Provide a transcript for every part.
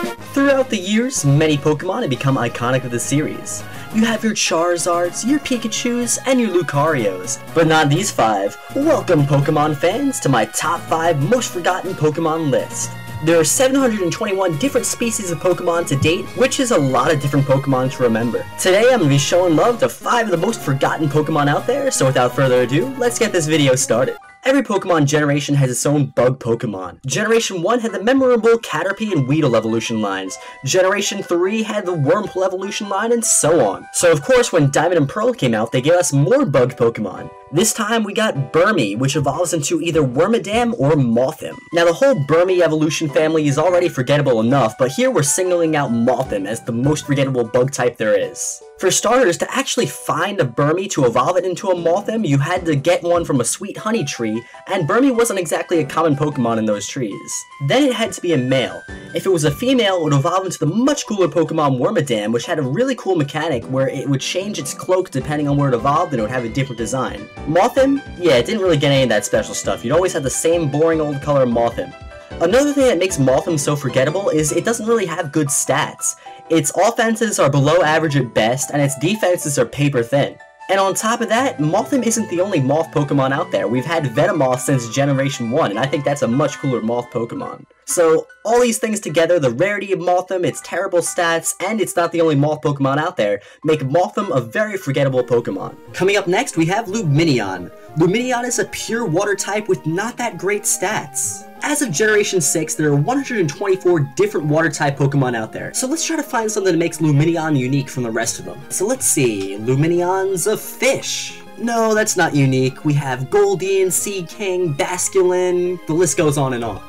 Throughout the years, many Pokemon have become iconic of the series. You have your Charizards, your Pikachus, and your Lucarios, but not these 5. Welcome Pokemon fans to my top 5 most forgotten Pokemon list. There are 721 different species of Pokemon to date, which is a lot of different Pokemon to remember. Today I'm going to be showing love to 5 of the most forgotten Pokemon out there, so without further ado, let's get this video started. Every Pokemon generation has its own bug Pokemon. Generation 1 had the memorable Caterpie and Weedle evolution lines. Generation 3 had the Wurmple evolution line, and so on. So of course, when Diamond and Pearl came out, they gave us more bug Pokemon. This time we got Burmy, which evolves into either Wormadam or Mothim. Now the whole Burmy evolution family is already forgettable enough, but here we're singling out Mothim as the most forgettable bug type there is. For starters, to actually find a Burmy to evolve it into a Mothim, you had to get one from a sweet honey tree, and Burmy wasn't exactly a common Pokemon in those trees. Then it had to be a male. If it was a female, it would evolve into the much cooler Pokemon Wormadam, which had a really cool mechanic where it would change its cloak depending on where it evolved and it would have a different design. Mothim? Yeah, it didn't really get any of that special stuff. You'd always have the same boring old color Mothim. Another thing that makes Mothim so forgettable is it doesn't really have good stats. Its offenses are below average at best, and its defenses are paper thin. And on top of that, Mothim isn't the only moth Pokemon out there. We've had Venomoth since Generation 1, and I think that's a much cooler moth Pokemon. So, all these things together, the rarity of Mothim, its terrible stats, and it's not the only moth Pokemon out there, make Mothim a very forgettable Pokemon. Coming up next, we have Lumineon. Lumineon is a pure water type with not that great stats. As of Generation 6, there are 124 different water-type Pokemon out there, so let's try to find something that makes Lumineon unique from the rest of them. So let's see, Lumineon's a fish. No, that's not unique. We have Goldeen, Seaking, Basculin, the list goes on and on.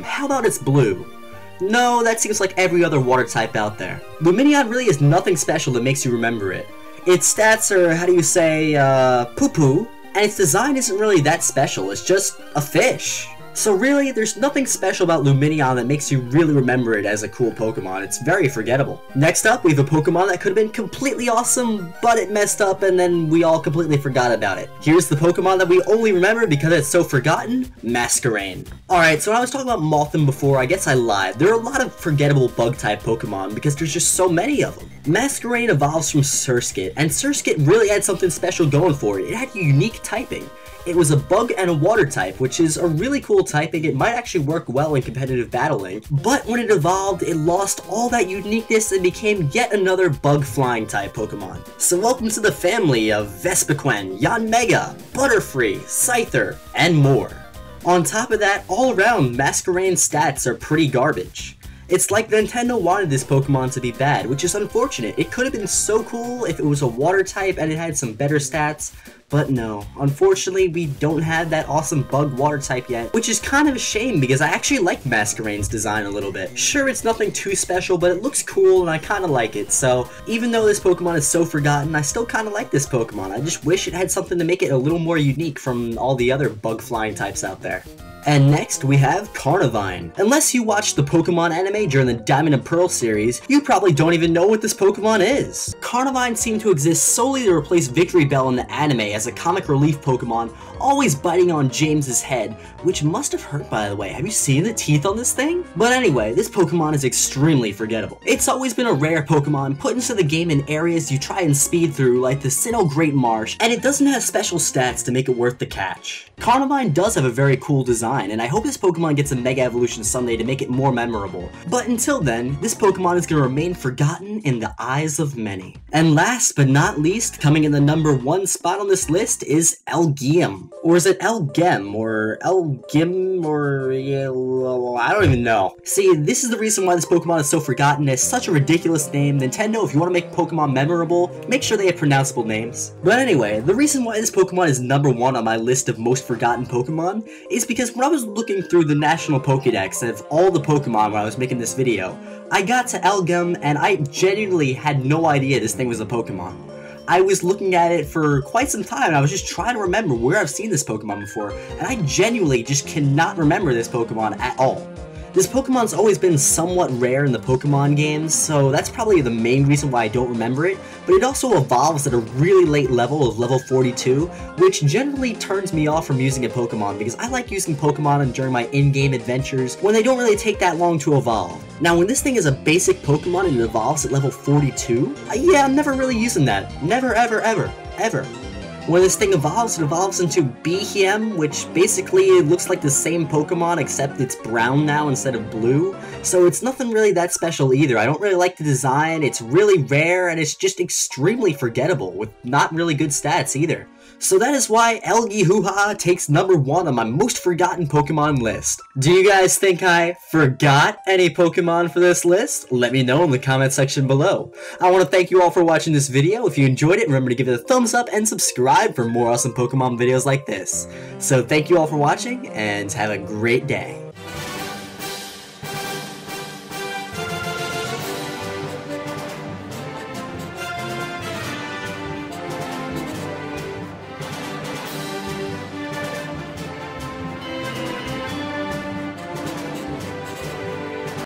How about it's blue? No, that seems like every other water type out there. Lumineon really is nothing special that makes you remember it. Its stats are, how do you say, poo-poo, and its design isn't really that special, it's just a fish. So really, there's nothing special about Lumineon that makes you really remember it as a cool Pokemon. It's very forgettable. Next up, we have a Pokemon that could have been completely awesome, but it messed up and then we all completely forgot about it. Here's the Pokemon that we only remember because it's so forgotten, Masquerain. Alright, so when I was talking about Mothim before, I guess I lied. There are a lot of forgettable bug-type Pokemon because there's just so many of them. Masquerain evolves from Surskit, and Surskit really had something special going for it. It had unique typing. It was a bug and a water type, which is a really cool typing. It might actually work well in competitive battling, but when it evolved, it lost all that uniqueness and became yet another bug-flying type Pokemon. So welcome to the family of Vespiquen, Yanmega, Butterfree, Scyther, and more. On top of that, all around, Masquerain's stats are pretty garbage. It's like Nintendo wanted this Pokemon to be bad, which is unfortunate. It could have been so cool if it was a water type and it had some better stats, but no. Unfortunately, we don't have that awesome bug water type yet, which is kind of a shame because I actually like Masquerain's design a little bit. Sure, it's nothing too special, but it looks cool and I kind of like it, so even though this Pokemon is so forgotten, I still kind of like this Pokemon. I just wish it had something to make it a little more unique from all the other bug-flying types out there. And next, we have Carnivine. Unless you watched the Pokemon anime during the Diamond and Pearl series, you probably don't even know what this Pokemon is. Carnivine seemed to exist solely to replace Victreebel in the anime as a comic relief Pokemon, always biting on James's head, which must have hurt, by the way. Have you seen the teeth on this thing? But anyway, this Pokemon is extremely forgettable. It's always been a rare Pokemon put into the game in areas you try and speed through, like the Sinnoh Great Marsh, and it doesn't have special stats to make it worth the catch. Carnivine does have a very cool design, and I hope this Pokemon gets a Mega Evolution someday to make it more memorable. But until then, this Pokemon is going to remain forgotten in the eyes of many. And last but not least, coming in the number 1 spot on this list is Elgyem. Or is it Elgem, or Elgim, or I don't even know. See, this is the reason why this Pokemon is so forgotten. It's such a ridiculous name. Nintendo, if you want to make Pokemon memorable, make sure they have pronounceable names. But anyway, the reason why this Pokemon is number 1 on my list of most forgotten Pokemon is because when I was looking through the National Pokédex of all the Pokemon when I was making this video, I got to Elgyem and I genuinely had no idea this thing was a Pokemon. I was looking at it for quite some time, and I was just trying to remember where I've seen this Pokemon before, and I genuinely just cannot remember this Pokemon at all. This Pokemon's always been somewhat rare in the Pokemon games, so that's probably the main reason why I don't remember it, but it also evolves at a really late level of level 42, which generally turns me off from using a Pokemon, because I like using Pokemon during my in-game adventures when they don't really take that long to evolve. Now, when this thing is a basic Pokemon and it evolves at level 42, yeah, I'm never really using that. Never, ever, ever, ever. When this thing evolves, it evolves into Behem, which basically it looks like the same Pokemon except it's brown now instead of blue. So it's nothing really that special either. I don't really like the design, it's really rare, and it's just extremely forgettable, with not really good stats either. So that is why Elgihuha takes number 1 on my most forgotten Pokemon list. Do you guys think I forgot any Pokemon for this list? Let me know in the comment section below. I want to thank you all for watching this video. If you enjoyed it, remember to give it a thumbs up and subscribe for more awesome Pokemon videos like this. So thank you all for watching, and have a great day.